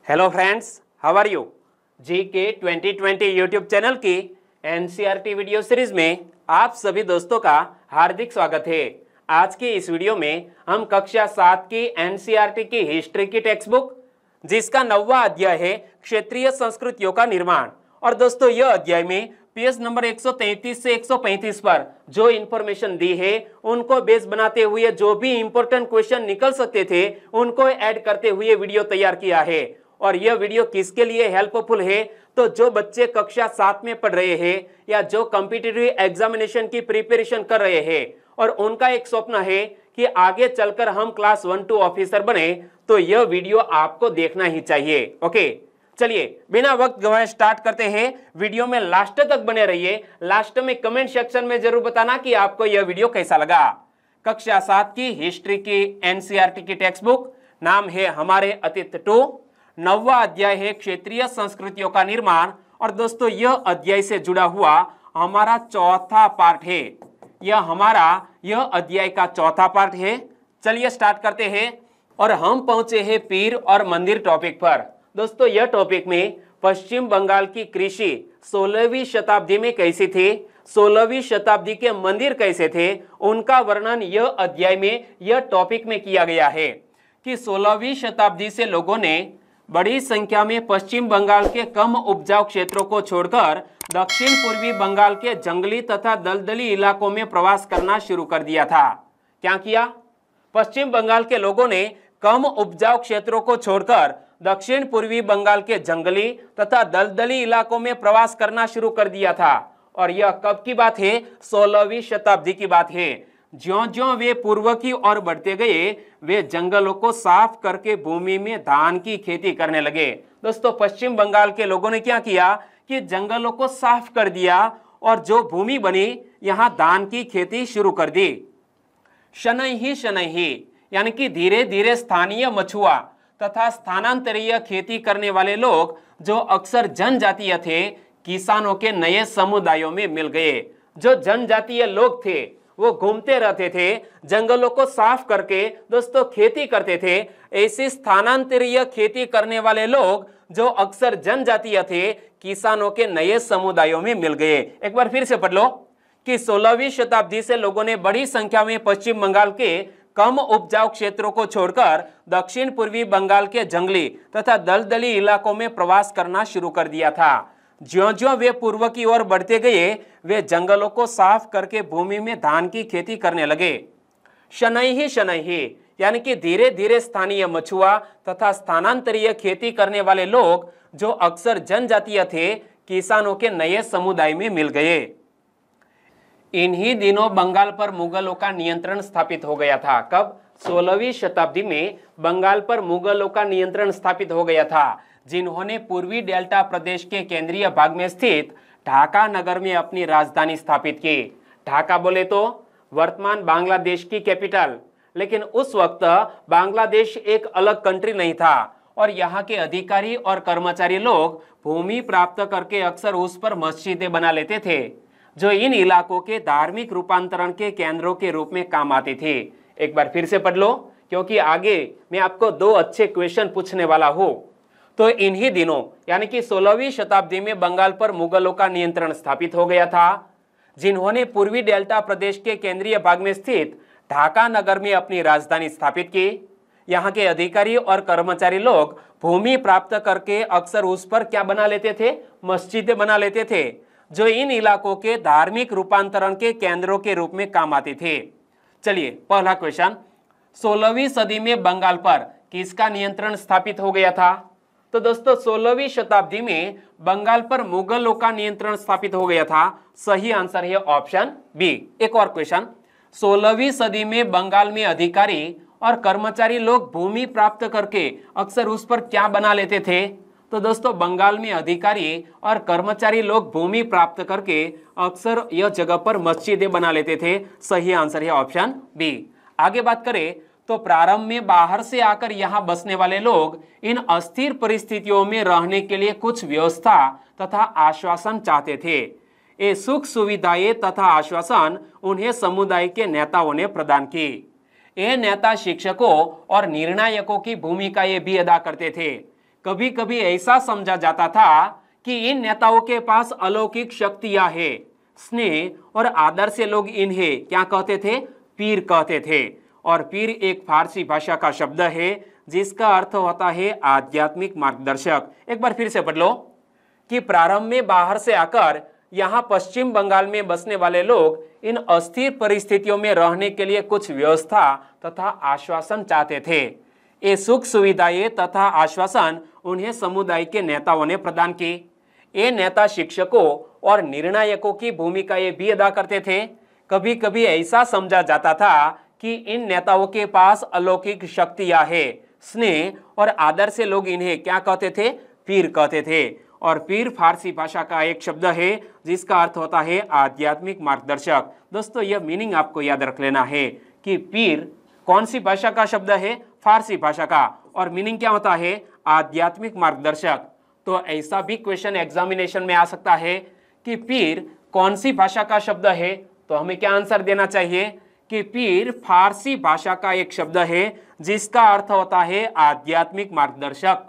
Hello friends, how are you. GK 2020 YouTube channel की NCERT video series में आप सभी दोस्तों का हार्दिक स्वागत है। आज की इस वीडियो में हम कक्षा 7 की एनसीईआरटी की हिस्ट्री की टेक्स्ट बुक जिसका 9वां अध्याय है क्षेत्रीय संस्कृतियों का निर्माण। और दोस्तों यह अध्याय में पेज नंबर 133 से 135 पर जो इंफॉर्मेशन दी है उनको बेस बनाते हुए जो भी इंपॉर्टेंट क्वेश्चन निकल सकते थे उनको ऐड करते हुए वीडियो तैयार किया है। और यह वीडियो किसके लिए हेल्पफुल है, तो जो बच्चे कक्षा 7 में पढ़ रहे हैं या जो कॉम्पिटिटिव एग्जामिनेशन की प्रिपरेशन कर रहे हैं और उनका एक स्वप्न है कि आगे चलकर हम क्लास 1-2 ऑफिसर बने, तो यह वीडियो आपको देखना ही चाहिए। ओके, चलिए बिना वक्त गवाए स्टार्ट करते हैं। वीडियो में लास्ट तक बने रहिए। लास्ट में कमेंट सेक्शन में जरूर बताना कि आपको यह वीडियो कैसा लगा। कक्षा 7 की हिस्ट्री की एनसीईआरटी की टेक्स्ट बुक, नाम है हमारे अतीत 2, 9वां अध्याय है क्षेत्रीय संस्कृतियों का निर्माण। और दोस्तों यह अध्याय से जुड़ा हुआ हमारा चौथा पार्ट है। यह अध्याय का चौथा पार्ट है। चलिए स्टार्ट करते हैं। और हम पहुंचे हैं पीर और मंदिर टॉपिक पर। दोस्तों यह टॉपिक में पश्चिम बंगाल की कृषि 16वीं शताब्दी में कैसी थी, 16वीं शताब्दी के मंदिर कैसे थे, उनका वर्णन यह अध्याय में यह टॉपिक में किया गया है कि 16वीं शताब्दी से लोगों ने बड़ी संख्या में पश्चिम बंगाल के कम उपजाऊ क्षेत्रों को छोड़कर दक्षिण पूर्वी बंगाल के जंगली तथा दलदली इलाकों में प्रवास करना शुरू कर दिया था। क्या किया? पश्चिम बंगाल के लोगों ने कम उपजाऊ क्षेत्रों को छोड़कर दक्षिण पूर्वी बंगाल के जंगली तथा दलदली इलाकों में प्रवास करना शुरू कर दिया था। और यह कब की बात है? 16वीं शताब्दी की बात है। ज्यों-ज्यों वे पूर्व की ओर बढ़ते गए, वे जंगलों को साफ करके भूमि में धान की खेती करने लगे। दोस्तों पश्चिम बंगाल के लोगों ने क्या किया कि जंगलों को साफ कर दिया और जो भूमि बनी यहाँ धान की खेती शुरू कर दी। शनैही यानी कि धीरे धीरे स्थानीय मछुआ तथा स्थानांतरीय खेती करने वाले लोग जो अक्सर जनजातीय थे, किसानों के नए समुदायों में मिल गए। जो जनजातीय लोग थे वो घूमते रहते थे, जंगलों को साफ करके दोस्तों खेती करते थे। ऐसे स्थानांतरीय खेती करने वाले लोग जो अक्सर जनजातीय थे, किसानों के नए समुदायों में मिल गए। एक बार फिर से पढ़ लो कि 16वीं शताब्दी से लोगों ने बड़ी संख्या में पश्चिम बंगाल के कम उपजाऊ क्षेत्रों को छोड़कर दक्षिण पूर्वी बंगाल के जंगली तथा दलदली इलाकों में प्रवास करना शुरू कर दिया था। ज्यों-ज्यों वे पूर्व की ओर बढ़ते गए, वे जंगलों को साफ करके भूमि में धान की खेती करने लगे। शनैही यानी कि धीरे धीरे स्थानीय मछुआ तथा स्थानांतरीय खेती करने वाले लोग जो अक्सर जनजातीय थे, किसानों के नए समुदाय में मिल गए। इन्हीं दिनों बंगाल पर मुगलों का नियंत्रण स्थापित हो गया था। कब? 16वीं शताब्दी में बंगाल पर मुगलों का नियंत्रण स्थापित हो गया था, जिन्होंने पूर्वी डेल्टा प्रदेश के केंद्रीय भाग में स्थित ढाका नगर में अपनी राजधानी स्थापित की। ढाका बोले तो वर्तमान बांग्लादेश की कैपिटल, लेकिन उस वक्त बांग्लादेश एक अलग कंट्री नहीं था और यहाँ के अधिकारी और कर्मचारी लोग भूमि प्राप्त करके अक्सर उस पर मस्जिदें बना लेते थे, जो इन इलाकों के धार्मिक रूपांतरण के केंद्रों के रूप में काम आती थी। एक बार फिर से पढ़ लो, क्योंकि आगे मैं आपको 2 अच्छे क्वेश्चन पूछने वाला हूं। तो इन्हीं दिनों यानी कि 16वीं शताब्दी में बंगाल पर मुगलों का नियंत्रण स्थापित हो गया था, जिन्होंने पूर्वी डेल्टा प्रदेश के केंद्रीय भाग में स्थित ढाका नगर में अपनी राजधानी स्थापित की। यहाँ के अधिकारी और कर्मचारी लोग भूमि प्राप्त करके अक्सर उस पर क्या बना लेते थे? मस्जिदें बना लेते थे, जो इन इलाकों के धार्मिक रूपांतरण के केंद्रों के रूप में काम आते थे। चलिए पहला क्वेश्चन, 16वीं सदी में बंगाल पर किसका नियंत्रण स्थापित हो गया था? तो दोस्तों 16वीं शताब्दी में बंगाल पर मुगलों का नियंत्रण स्थापित हो गया था। सही आंसर है ऑप्शन बी। एक और क्वेश्चन, 16वीं सदी में बंगाल में अधिकारी और कर्मचारी लोग भूमि प्राप्त करके अक्सर उस पर क्या बना लेते थे? तो दोस्तों बंगाल में अधिकारी और कर्मचारी लोग भूमि प्राप्त करके अक्सर यह जगह पर मस्जिदें बना लेते थे। सही आंसर है ऑप्शन बी। आगे बात करें तो प्रारंभ में बाहर से आकर यहाँ बसने वाले लोग इन अस्थिर परिस्थितियों में रहने के लिए कुछ व्यवस्था तथा आश्वासन चाहते थे। ये सुख सुविधाएं तथा आश्वासन उन्हें समुदाय के नेताओं ने प्रदान की। ये नेता शिक्षकों और निर्णायकों की भूमिकाएं भी अदा करते थे। कभी कभी ऐसा समझा जाता था कि इन नेताओं के पास अलौकिक शक्तियां हैं। स्नेह और आदर से लोग इन्हें क्या कहते थे? पीर कहते थे। और पीर एक फारसी भाषा का शब्द है जिसका अर्थ होता है आध्यात्मिक मार्गदर्शक। एक बार फिर से पढ़ लो कि प्रारंभ में बाहर से आकर यहाँ पश्चिम बंगाल में बसने वाले लोग इन अस्थिर परिस्थितियों में रहने के लिए कुछ व्यवस्था तथा आश्वासन चाहते थे। ये सुख सुविधाएं तथा आश्वासन उन्हें समुदाय के नेताओं ने प्रदान की। ये नेता शिक्षकों और निर्णायकों की भूमिकाएं भी अदा करते थे। कभी कभी ऐसा समझा जाता था कि इन नेताओं के पास अलौकिक शक्तियां हैं। स्नेह और आदर से लोग इन्हें क्या कहते थे? पीर कहते थे। और पीर फारसी भाषा का एक शब्द है जिसका अर्थ होता है आध्यात्मिक मार्गदर्शक। दोस्तों यह मीनिंग आपको याद रख लेना है कि पीर कौन सी भाषा का शब्द है? फारसी भाषा का। और मीनिंग क्या होता है? आध्यात्मिक मार्गदर्शक। तो ऐसा भी क्वेश्चन एग्जामिनेशन में आ सकता है कि पीर कौन सी भाषा का शब्द है, तो हमें क्या आंसर देना चाहिए कि पीर फारसी भाषा का एक शब्द है जिसका अर्थ होता है आध्यात्मिक मार्गदर्शक।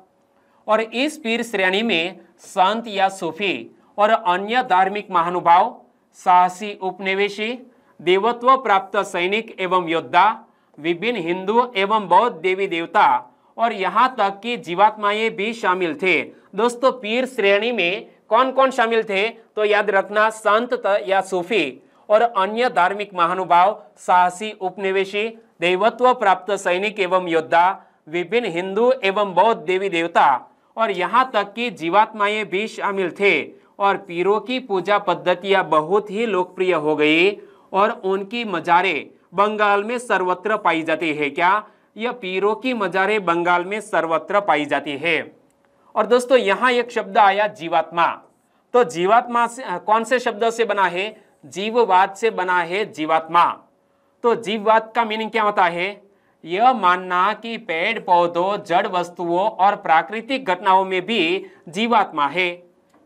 और इस पीर श्रेणी में संत या सूफी और अन्य धार्मिक महानुभाव, साहसी उपनिवेशी, देवत्व प्राप्त सैनिक एवं योद्धा, विभिन्न हिंदू एवं बौद्ध देवी देवता और यहाँ तक कि जीवात्माएं भी शामिल थे। दोस्तों पीर श्रेणी में कौन कौन शामिल थे? तो याद रखना, संत या सूफी और अन्य धार्मिक महानुभाव, साहसी उपनिवेशी, देवत्व प्राप्त सैनिक एवं योद्धा, विभिन्न हिंदू एवं बौद्ध देवी देवता और यहाँ तक कि जीवात्माएं भी शामिल थे। और पीरों की पूजा पद्धतियां बहुत ही लोकप्रिय हो गई और उनकी मजारें बंगाल में सर्वत्र पाई जाती है। क्या? यह पीरों की मजारें बंगाल में सर्वत्र पाई जाती है। और दोस्तों यहाँ एक शब्द आया जीवात्मा। तो जीवात्मा से कौन से शब्द से बना है? जीववाद से बना है जीवात्मा। तो जीववाद का मीनिंग क्या होता है? यह मानना कि पेड़ पौधों, जड़ वस्तुओं और प्राकृतिक घटनाओं में भी जीवात्मा है।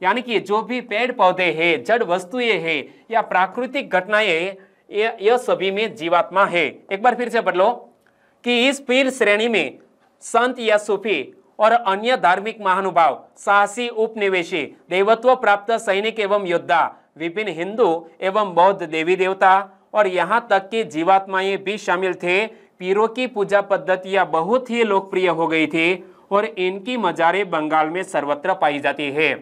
यानी कि जो भी पेड़ पौधे हैं, जड़ वस्तुएं हैं या प्राकृतिक घटनाएं, यह सभी में जीवात्मा है। एक बार फिर से पढ़ लो कि इस पीर श्रेणी में संत या सूफी और अन्य धार्मिक महानुभाव, साहसी उपनिवेशी, देवत्व प्राप्त सैनिक एवं योद्धा, विभिन्न हिंदू एवं बौद्ध देवी देवता और यहाँ तक कि जीवात्माएं भी शामिल थे। पीरों की पूजा पद्धतियां बहुत ही लोकप्रिय हो गई थी और इनकी मजारें बंगाल में सर्वत्र पाई जाती है।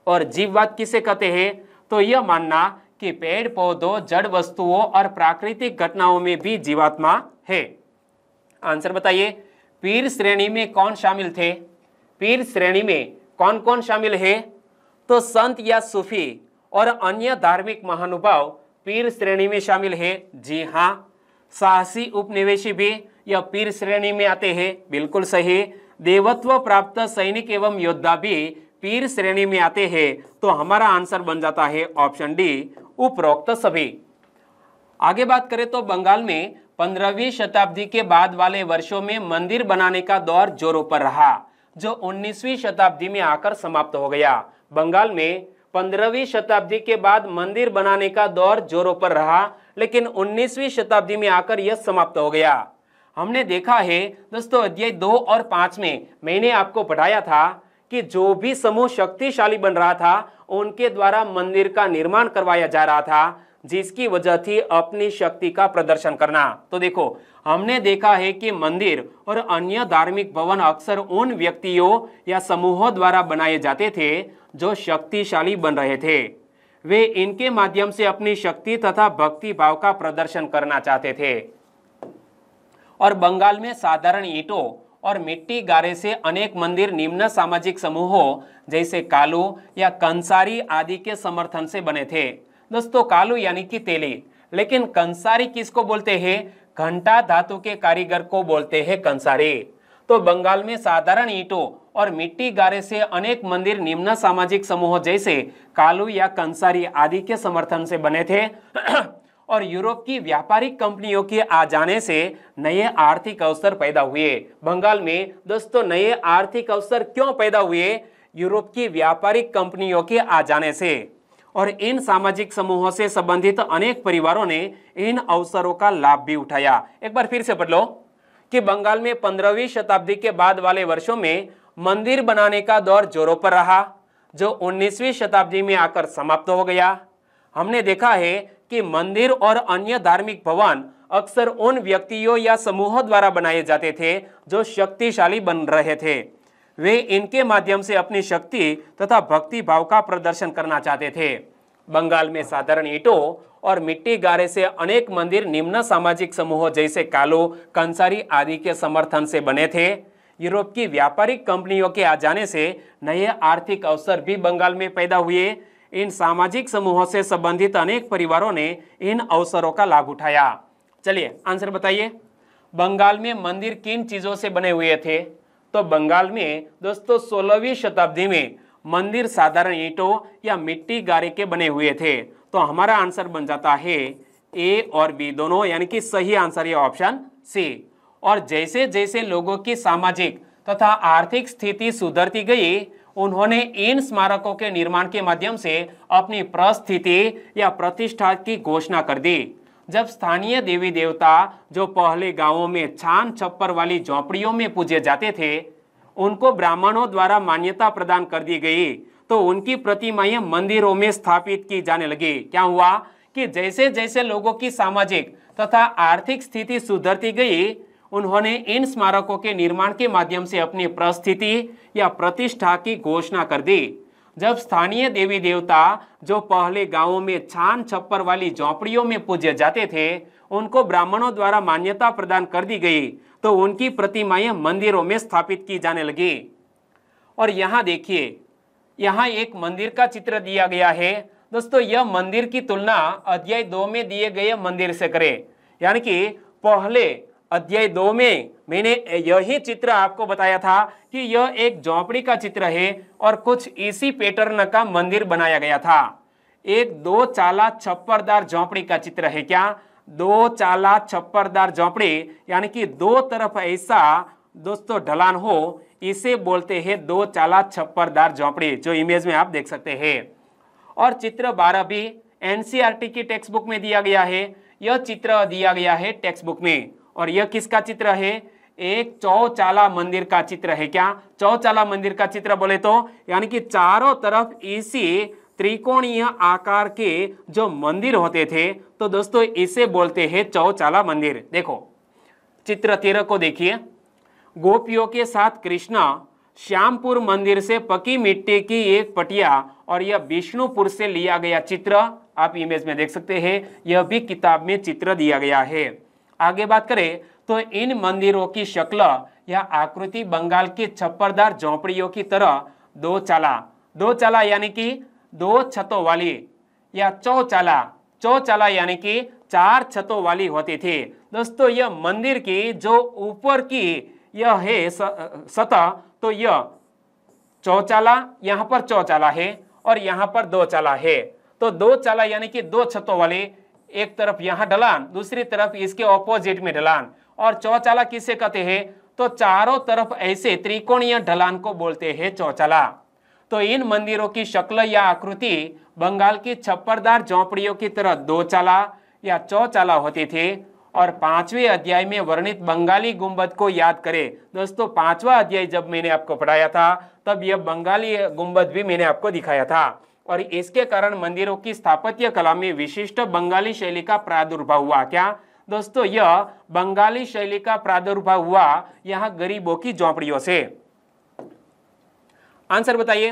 और जीववाद किसे कहते हैं? तो यह मानना कि पेड़ पौधों, जड़ वस्तुओं और प्राकृतिक घटनाओं में भी जीवात्मा है। आंसर बताइए, पीर श्रेणी में कौन शामिल थे? पीर श्रेणी में कौन कौन शामिल है? तो संत या सूफी और अन्य धार्मिक महानुभाव पीर श्रेणी में शामिल है। जी हाँ। साहसी उपनिवेशी भी यह पीर श्रेणी में आते हैं। बिल्कुल सही। देवत्व प्राप्त सैनिक एवं योद्धा भी पीर श्रेणी में आते हैं। तो हमारा आंसर बन जाता है ऑप्शन डी, उपरोक्त सभी। आगे बात करें तो बंगाल में 15वीं शताब्दी के बाद वाले वर्षों में मंदिर बनाने का दौर जोरों पर रहा, जो 19वीं शताब्दी में आकर समाप्त हो गया। बंगाल में 15वीं शताब्दी के बाद मंदिर बनाने का दौर जोरों पर रहा, लेकिन 19वीं शताब्दी में आकर यह समाप्त हो गया। हमने देखा है दोस्तों, अध्याय 2 और 5 में मैंने आपको पढ़ाया था कि जो भी समूह शक्तिशाली बन रहा था उनके द्वारा मंदिर का निर्माण करवाया जा रहा था, जिसकी वजह थी अपनी शक्ति का प्रदर्शन करना। तो देखो, हमने देखा है कि मंदिर और अन्य धार्मिक भवन अक्सर उन व्यक्तियों या समूहों द्वारा बनाए जाते थे जो शक्तिशाली बन रहे थे। वे इनके माध्यम से अपनी शक्ति तथा भक्ति भाव का प्रदर्शन करना चाहते थे। और बंगाल में साधारण ईंटों और मिट्टी गारे से अनेक मंदिर निम्न सामाजिक समूहों जैसे कालू या कंसारी आदि के समर्थन से बने थे। दोस्तों, कालू यानी कि तेली, लेकिन कंसारी किसको बोलते हैं? घंटा धातु के कारीगर को बोलते हैं कंसारी। तो बंगाल में साधारण ईंटों और मिट्टी गारे से अनेक मंदिर निम्न सामाजिक समूहों जैसे कालू या कंसारी आदि के समर्थन से बने थे। और यूरोप की व्यापारिक कंपनियों के आ जाने से नए आर्थिक अवसर पैदा हुए। बंगाल में दोस्तों नए आर्थिक अवसर क्यों पैदा हुए? यूरोप की व्यापारिक कंपनियों के आ जाने से। और इन सामाजिक समूहों से संबंधित अनेक परिवारों ने इन अवसरों का लाभ भी उठाया। एक बार फिर से पढ़ लो कि बंगाल में 15वीं शताब्दी के बाद वाले वर्षों में मंदिर बनाने का दौर जोरों पर रहा, जो 19वीं शताब्दी में आकर समाप्त हो गया। हमने देखा है कि मंदिर और अन्य धार्मिक भवन अक्सर उन व्यक्तियों या समूहों द्वारा बनाए जाते थे जो शक्तिशाली बन रहे थे। वे इनके माध्यम से अपनी शक्ति तथा भक्ति भाव का प्रदर्शन करना चाहते थे। बंगाल में साधारण ईंटों और मिट्टी गारे से अनेक मंदिर निम्न सामाजिक समूहों जैसे कालो, कंसारी आदि के समर्थन से बने थे। यूरोप की व्यापारिक कंपनियों के आ जाने से नए आर्थिक अवसर भी बंगाल में पैदा हुए। इन सामाजिक समूहों से संबंधित अनेक परिवारों ने इन अवसरों का लाभ उठाया। चलिए आंसर बताइए, बंगाल में मंदिर किन चीजों से बने हुए थे? तो बंगाल में दोस्तों 16वीं शताब्दी में मंदिर साधारण ईंटों या मिट्टी गारे के बने हुए थे। तो हमारा आंसर बन जाता है ए और बी दोनों, यानी कि सही आंसर ये ऑप्शन सी। और जैसे जैसे लोगों की सामाजिक तथा आर्थिक स्थिति सुधरती गई, उन्होंने इन स्मारकों के निर्माण के माध्यम से अपनी प्रस्थिति या प्रतिष्ठा की घोषणा कर दी। जब स्थानीय देवी देवता जो पहले गांवों में छान छप्पर वाली झोंपड़ियों में पूजे जाते थे, उनको ब्राह्मणों द्वारा मान्यता प्रदान कर दी गई, तो उनकी प्रतिमाएं मंदिरों में स्थापित की जाने लगी। क्या हुआ कि जैसे जैसे लोगों की सामाजिक तथा आर्थिक स्थिति सुधरती गई, उन्होंने इन स्मारकों के निर्माण के माध्यम से अपनी प्रस्थिति या प्रतिष्ठा की घोषणा कर दी। जब स्थानीय देवी देवता जो पहले गांवों में छान छप्पर वाली झोंपड़ियों में पूजे जाते थे, उनको ब्राह्मणों द्वारा मान्यता प्रदान कर दी गई, तो उनकी प्रतिमाएं मंदिरों में स्थापित की जाने लगी। और यहाँ देखिए, यहाँ एक मंदिर का चित्र दिया गया है। दोस्तों यह मंदिर की तुलना अध्याय 2 में दिए गए मंदिर से करें, यानी कि पहले अध्याय 2 में मैंने यही चित्र आपको बताया था कि यह एक झोंपड़ी का चित्र है और कुछ इसी पैटर्न का मंदिर बनाया गया था। एक 2 चाला छप्परदार झोंपड़ी का चित्र है। क्या? 2 चाला छप्परदार झोंपड़ी, यानी कि 2 तरफ ऐसा दोस्तों ढलान हो, इसे बोलते हैं 2 चाला छप्परदार झोंपड़ी, जो इमेज में आप देख सकते हैं। और चित्र 12 भी एनसीईआरटी की टेक्स्ट बुक में दिया गया है। यह चित्र दिया गया है टेक्स्ट बुक में। और यह किसका चित्र है? एक चौचाला मंदिर का चित्र है। क्या? चौचाला मंदिर का चित्र बोले तो यानी कि चारों तरफ इसी त्रिकोणीय आकार के जो मंदिर होते थे, तो दोस्तों इसे बोलते हैं चौचाला मंदिर। देखो चित्र 13 को देखिए। गोपियों के साथ कृष्ण श्यामपुर मंदिर से पकी मिट्टी की एक पटिया, और यह विष्णुपुर से लिया गया चित्र आप इमेज में देख सकते हैं। यह भी किताब में चित्र दिया गया है। आगे बात करें तो इन मंदिरों की शक्ल या आकृति बंगाल की छप्परदार झोंपड़ियों की तरह 2 चाला यानी कि 2 छतों वाली, या चौचाला यानी कि 4 छतों वाली होती थी। दोस्तों यह मंदिर की जो ऊपर की यह है सतह, तो यह चौचाला, यहाँ पर चौचाला है और यहाँ पर 2 चाला है। तो 2 चाला यानी कि 2 छतों वाले, एक तरफ यहाँ ढलान, दूसरी तरफ इसके ऑपोजिट में ढलान। और चौचाला किसे कहते हैं? तो चारों तरफ ऐसे त्रिकोणीय ढलान को बोलते हैं चौचाला। तो इन मंदिरों की शक्ल या आकृति बंगाल की छप्परदार झोंपड़ियों की तरह 2 चाला या चौचाला होती थी। और 5वें अध्याय में वर्णित बंगाली गुंबद को याद करें। दोस्तों 5वां अध्याय जब मैंने आपको पढ़ाया था, तब यह बंगाली गुंबद भी मैंने आपको दिखाया था। और इसके कारण मंदिरों की स्थापत्य कला में विशिष्ट बंगाली शैली का प्रादुर्भाव हुआ। क्या दोस्तों? यह बंगाली शैली का प्रादुर्भाव हुआ यहाँ गरीबों की झोंपड़ियों से। आंसर बताइए,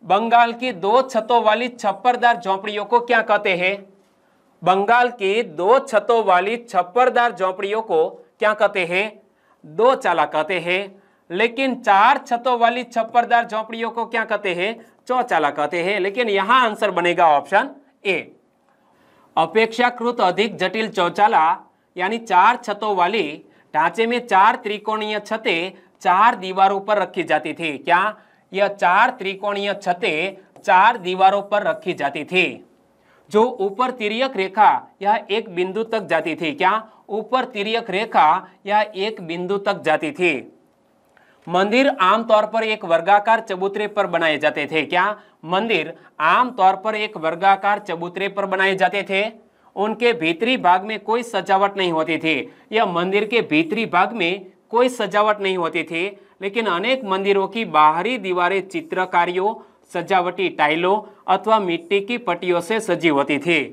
बंगाल की 2 छतों वाली छप्परदार झोंपड़ियों को क्या कहते हैं? बंगाल की 2 छतों वाली छप्परदार झोंपड़ियों को क्या कहते हैं? 2 चाला कहते हैं। लेकिन 4 छतों वाली छप्परदार झोंपड़ियों को क्या कहते हैं? चौचाला कहते हैं। लेकिन यहां आंसर बनेगा ऑप्शन ए। अपेक्षाकृत अधिक जटिल चौचाला यानी 4 छतों वाली ढांचे में 4 त्रिकोणीय छतें 4 दीवारों पर रखी जाती थी। क्या? यह 4 त्रिकोणीय छतें 4 दीवारों पर रखी जाती थी, जो ऊपर तिर्यक रेखा या एक बिंदु तक जाती थी। क्या? ऊपर तिर्यक रेखा या एक बिंदु तक जाती थी। मंदिर आमतौर पर एक वर्गाकार चबूतरे पर बनाए जाते थे। क्या? मंदिर आमतौर पर एक वर्गाकार चबूतरे पर बनाए जाते थे। उनके भीतरी भाग में कोई सजावट नहीं होती थी। यह मंदिर के भीतरी भाग में कोई सजावट नहीं होती थी, लेकिन अनेक मंदिरों की बाहरी दीवारें चित्रकारियों, सजावटी टाइलों अथवा मिट्टी की पट्टियों से सजी होती थी।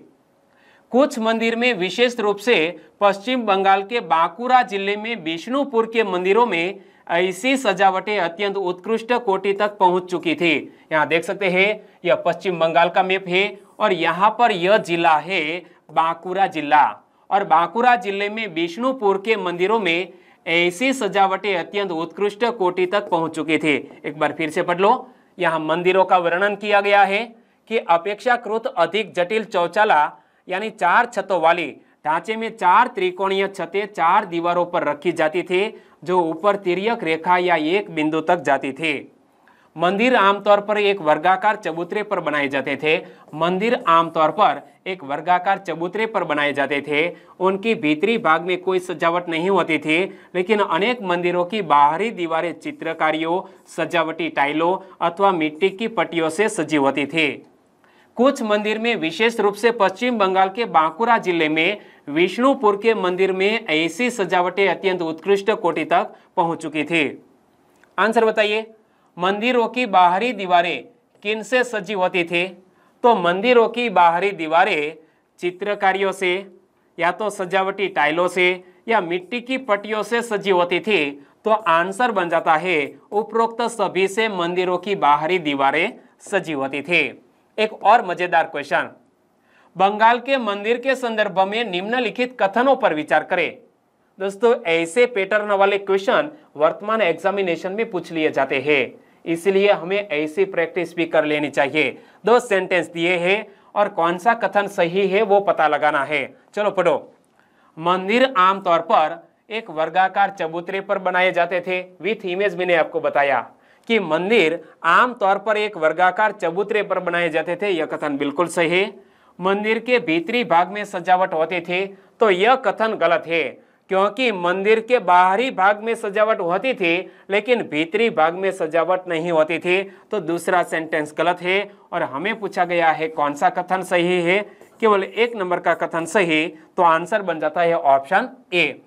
कुछ मंदिर में, विशेष रूप से पश्चिम बंगाल के बांकुरा जिले में विष्णुपुर के मंदिरों में ऐसी सजावटें अत्यंत उत्कृष्ट कोटि तक पहुंच चुकी थी। यहाँ देख सकते हैं, यह पश्चिम बंगाल का मैप है और यहाँ पर यह जिला है बांकुरा जिला, और बांकुरा जिले में विष्णुपुर के मंदिरों में ऐसी सजावटें अत्यंत उत्कृष्ट कोटि तक पहुंच चुकी थी। एक बार फिर से पढ़ लो। यहाँ मंदिरों का वर्णन किया गया है कि अपेक्षाकृत अधिक जटिल शौचाला यानी 4 छतों वाली ढांचे में 4 त्रिकोणीय छतें 4 दीवारों पर रखी जाती थी, जो ऊपर तिर्यक रेखा या एक बिंदु तक जाती थी। मंदिर आमतौर पर एक वर्गाकार चबूतरे पर बनाए जाते थे। मंदिर आमतौर पर एक वर्गाकार चबूतरे पर बनाए जाते थे। उनकी भीतरी भाग में कोई सजावट नहीं होती थी, लेकिन अनेक मंदिरों की बाहरी दीवारें चित्रकारियों, सजावटी टाइलों अथवा मिट्टी की पट्टियों से सजी होती थी। कुछ मंदिर में, विशेष रूप से पश्चिम बंगाल के बांकुरा जिले में विष्णुपुर के मंदिर में ऐसी सजावटें अत्यंत उत्कृष्ट कोटि तक पहुंच चुकी थी। आंसर बताइए, मंदिरों की बाहरी दीवारें किनसे सजी होती थी? तो मंदिरों की बाहरी दीवारें चित्रकारियों से, या तो सजावटी टाइलों से या मिट्टी की पट्टियों से सजी होती थी। तो आंसर बन जाता है उपरोक्त सभी से मंदिरों की बाहरी दीवारें सजी होती थी। एक और मजेदार क्वेश्चन, बंगाल के मंदिर के संदर्भ में निम्नलिखित कथनों पर विचार करें। दोस्तों, ऐसे पैटर्न वाले क्वेश्चन वर्तमान एग्जामिनेशन में पूछ लिए जाते हैं, इसलिए हमें ऐसी प्रैक्टिस भी कर लेनी चाहिए। 2 सेंटेंस दिए हैं और कौन सा कथन सही है वो पता लगाना है। चलो पढ़ो। मंदिर आमतौर पर एक वर्गाकार चबूतरे पर बनाए जाते थे। विथ इमेज मैंने आपको बताया कि मंदिर आमतौर पर एक वर्गाकार चबूतरे पर बनाए जाते थे। यह कथन बिल्कुल सही है। मंदिर के भीतरी भाग में सजावट होती थी, तो यह कथन गलत है, क्योंकि मंदिर के बाहरी भाग में सजावट होती थी लेकिन भीतरी भाग में सजावट नहीं होती थी। तो दूसरा सेंटेंस गलत है और हमें पूछा गया है कौन सा कथन सही है। केवल 1 नंबर का कथन सही, तो आंसर बन जाता है ऑप्शन ए।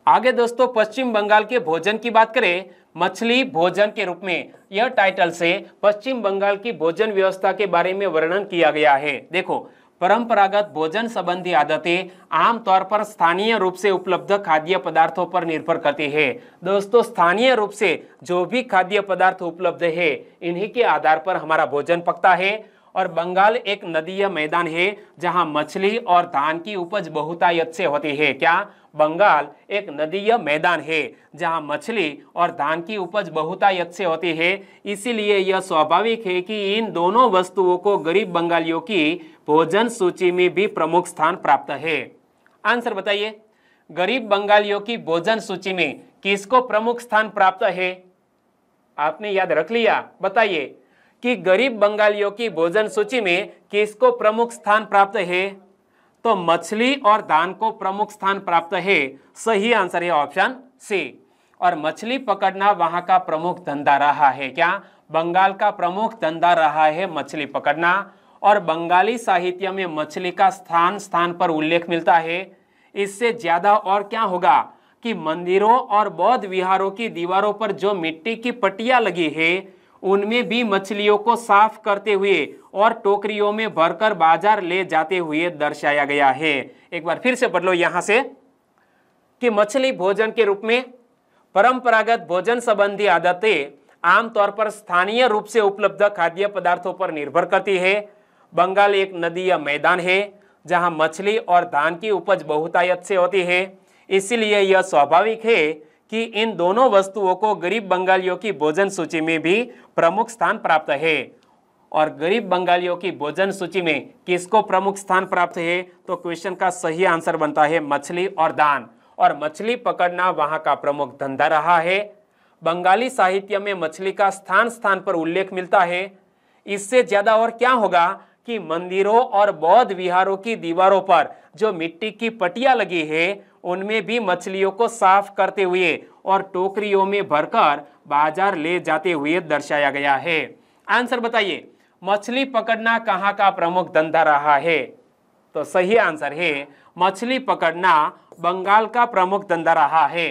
आगे दोस्तों, पश्चिम बंगाल के भोजन की बात करें, मछली भोजन के रूप में, यह टाइटल से पश्चिम बंगाल की भोजन व्यवस्था के बारे में वर्णन किया गया है। देखो, परंपरागत भोजन संबंधी आदतें आमतौर पर स्थानीय रूप से उपलब्ध खाद्य पदार्थों पर निर्भर करती है। दोस्तों, स्थानीय रूप से जो भी खाद्य पदार्थ उपलब्ध है, इन्हीं के आधार पर हमारा भोजन पकता है। और बंगाल एक नदीय मैदान है जहां मछली और धान की उपज बहुतायत से होती है। क्या? बंगाल एक नदीय मैदान है जहां मछली और धान की उपज बहुतायत से होती है। इसीलिए यह स्वाभाविक है कि इन दोनों वस्तुओं को गरीब बंगालियों की भोजन सूची में भी प्रमुख स्थान प्राप्त है। आंसर बताइए, गरीब बंगालियों की भोजन सूची में किसको प्रमुख स्थान प्राप्त है? आपने याद रख लिया? बताइए कि गरीब बंगालियों की भोजन सूची में किसको प्रमुख स्थान प्राप्त है? तो मछली और धान को प्रमुख स्थान प्राप्त है। सही आंसर है ऑप्शन सी। और मछली पकड़ना वहां का प्रमुख धंधा रहा है। क्या? बंगाल का प्रमुख धंधा रहा है मछली पकड़ना। और बंगाली साहित्य में मछली का स्थान स्थान पर उल्लेख मिलता है। इससे ज्यादा और क्या होगा कि मंदिरों और बौद्ध विहारों की दीवारों पर जो मिट्टी की पट्टियां लगी है, उनमें भी मछलियों को साफ करते हुए और टोकरियों में भरकर बाजार ले जाते हुए दर्शाया गया है। एक बार फिर से पढ़ लो यहां से कि मछली भोजन के रूप में, परंपरागत भोजन संबंधी आदतें आमतौर पर स्थानीय रूप से उपलब्ध खाद्य पदार्थों पर निर्भर करती है। बंगाल एक नदीय मैदान है जहां मछली और धान की उपज बहुतायत से होती है। इसीलिए यह स्वाभाविक है कि इन दोनों वस्तुओं को गरीब बंगालियों की भोजन सूची में भी प्रमुख स्थान प्राप्त है। और गरीब बंगालियों की भोजन सूची में किसको प्रमुख स्थान प्राप्त है? तो क्वेश्चन का सही आंसर बनता है मछली और धान। और मछली पकड़ना वहां का प्रमुख धंधा रहा है। बंगाली साहित्य में मछली का स्थान स्थान पर उल्लेख मिलता है। इससे ज्यादा और क्या होगा कि मंदिरों और बौद्ध विहारों की दीवारों पर जो मिट्टी की पट्टियां लगी है, उनमें भी मछलियों को साफ करते हुए और टोकरियों में भरकर बाजार ले जाते हुए दर्शाया गया है। आंसर बताइए, मछली पकड़ना कहाँ का प्रमुख धंधा रहा है? तो सही आंसर है मछली पकड़ना बंगाल का प्रमुख धंधा रहा है।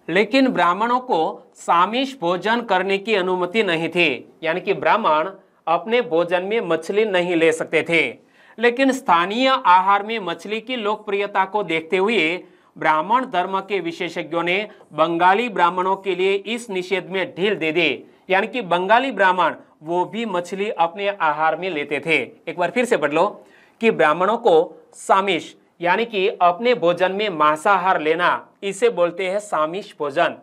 लेकिन ब्राह्मणों को सामिष भोजन करने की अनुमति नहीं थी, यानी कि ब्राह्मण अपने भोजन में मछली नहीं ले सकते थे। लेकिन स्थानीय आहार में मछली की लोकप्रियता को देखते हुए ब्राह्मण धर्म के विशेषज्ञों ने बंगाली ब्राह्मणों के लिए इस निषेध में ढील दे दी, यानी कि बंगाली ब्राह्मण वो भी मछली अपने आहार में लेते थे। एक बार फिर से पढ़ लो कि ब्राह्मणों को सामिष यानी कि अपने भोजन में मांसाहार लेना, इसे बोलते हैं सामिष भोजन।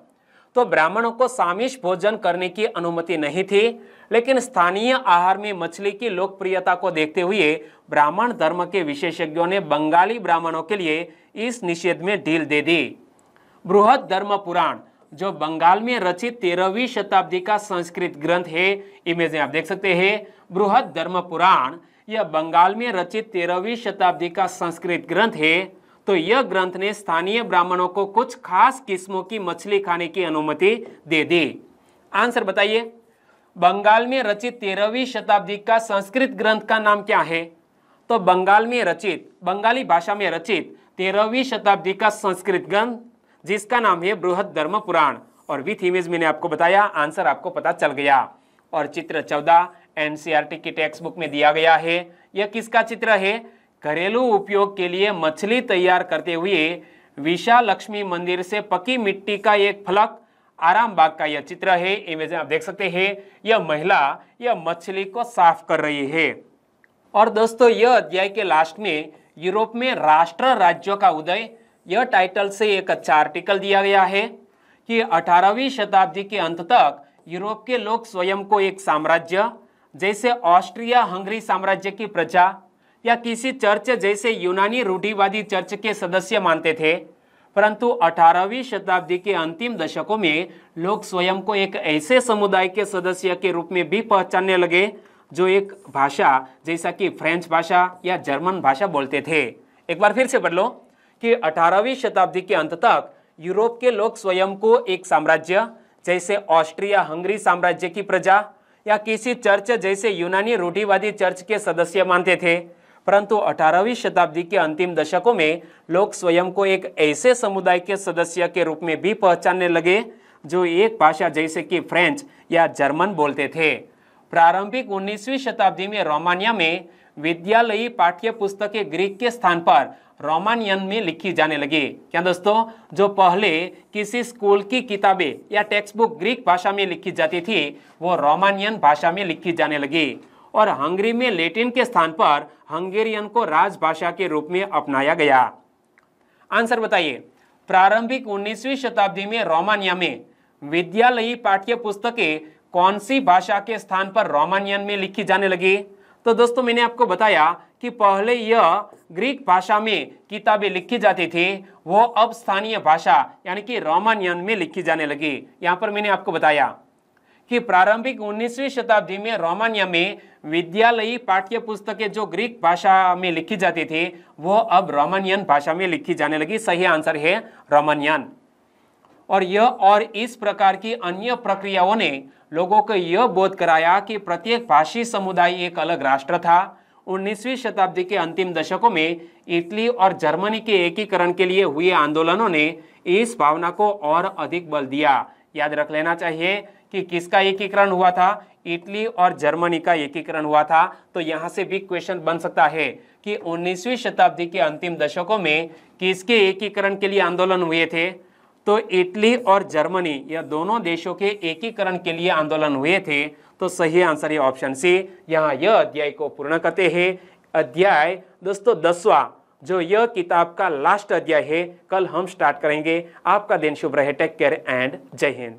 तो ब्राह्मणों को सामिष भोजन करने की अनुमति नहीं थी, लेकिन स्थानीय आहार में मछली की लोकप्रियता को देखते हुए ब्राह्मण धर्म के विशेषज्ञों ने बंगाली ब्राह्मणों के लिए इस निषेध में ढील दे दी। बृहद धर्म पुराण जो बंगाल में रचित 13वीं शताब्दी का संस्कृत ग्रंथ है, इमेज में आप देख सकते हैं बृहद धर्म पुराण, यह बंगाल में रचित 13वीं शताब्दी का संस्कृत ग्रंथ है। तो यह ग्रंथ ने स्थानीय ब्राह्मणों को कुछ खास किस्मों की मछली खाने की अनुमति दे दी। आंसर बताइए, बंगाल में रचित 13वीं शताब्दी का संस्कृत ग्रंथ का नाम क्या है? तो बंगाल में रचित, बंगाली भाषा में रचित 13वीं शताब्दी का संस्कृत ग्रंथ जिसका नाम है बृहद धर्म पुराण। और विथ इमेज मैंने आपको बताया, आंसर आपको पता चल गया। और चित्र 14 एनसीईआरटी की टेक्स्ट बुक में दिया गया है। यह किसका चित्र है? घरेलू उपयोग के लिए मछली तैयार करते हुए विशाल लक्ष्मी मंदिर से पकी मिट्टी का एक फलक आराम बाग का यह चित्र है। इमेज में आप देख सकते हैं यह महिला यह मछली को साफ कर रही है। और दोस्तों यह अध्याय के लास्ट में यूरोप में राष्ट्र राज्यों का उदय, यह टाइटल से एक अच्छा आर्टिकल दिया गया है कि 18वीं शताब्दी के अंत तक यूरोप के लोग स्वयं को एक साम्राज्य जैसे ऑस्ट्रिया हंगरी साम्राज्य की प्रजा या किसी चर्च जैसे यूनानी रूढ़िवादी चर्च के सदस्य मानते थे। परंतु 18वीं शताब्दी के अंतिम दशकों में लोग स्वयं को एक ऐसे समुदाय के सदस्य के रूप में भी पहचानने लगे जो एक भाषा जैसा कि फ्रेंच भाषा या जर्मन भाषा बोलते थे। एक बार फिर से पढ़ लो कि 18वीं शताब्दी के अंत तक यूरोप के लोग स्वयं को एक साम्राज्य जैसे ऑस्ट्रिया हंगरी साम्राज्य की प्रजा या किसी चर्च जैसे यूनानी रूढ़िवादी चर्च के सदस्य मानते थे। परंतु 18वीं शताब्दी के अंतिम दशकों में लोग स्वयं को एक ऐसे समुदाय के सदस्य के रूप में भी पहचानने लगे जो एक भाषा जैसे कि फ्रेंच या जर्मन बोलते थे। प्रारंभिक 19वीं शताब्दी में रोमानिया में विद्यालयी पाठ्य पुस्तकें ग्रीक के स्थान पर रोमानियन में लिखी जाने लगी। क्या दोस्तों, जो पहले किसी स्कूल की किताबें या टेक्स्ट बुक ग्रीक भाषा में लिखी जाती थी वो रोमानियन भाषा में लिखी जाने लगी। और हंगरी में लैटिन के स्थान पर हंगेरियन को राजभाषा के रूप में अपनाया गया। आंसर बताइए, प्रारंभिक 19वीं शताब्दी में रोमानिया में विद्यालयी पाठ्य पुस्तकें कौन सी भाषा के स्थान पर रोमानियन में लिखी जाने लगी? तो दोस्तों मैंने आपको बताया कि पहले यह ग्रीक भाषा में किताबें लिखी जाती थी, वो अब स्थानीय भाषा यानी कि रोमानियन में लिखी जाने लगी। यहाँ पर मैंने आपको बताया कि प्रारंभिक 19वीं शताब्दी में रोमानिया में विद्यालयी पाठ्य पुस्तकें जो ग्रीक भाषा में लिखी जाती थी वो अब रोमानियन भाषा में लिखी जाने लगी। सही आंसर है रोमानियन। और इस प्रकार की अन्य प्रक्रियाओं ने लोगों को यह बोध कराया कि प्रत्येक भाषी समुदाय एक अलग राष्ट्र था। 19वीं शताब्दी के अंतिम दशकों में इटली और जर्मनी के एकीकरण के लिए हुए आंदोलनों ने इस भावना को और अधिक बल दिया। याद रख लेना चाहिए कि किसका एकीकरण हुआ था? इटली और जर्मनी का एकीकरण हुआ था। तो यहाँ से भी क्वेश्चन बन सकता है कि 19वीं शताब्दी के अंतिम दशकों में किसके एकीकरण के लिए आंदोलन हुए थे? तो इटली और जर्मनी यह दोनों देशों के एकीकरण के लिए आंदोलन हुए थे। तो सही आंसर है ऑप्शन सी। यहाँ यह अध्याय को पूर्ण करते हैं। अध्याय दोस्तों 10वां जो यह किताब का लास्ट अध्याय है, कल हम स्टार्ट करेंगे। आपका दिन शुभ रहे। टेक केयर एंड जय हिंद।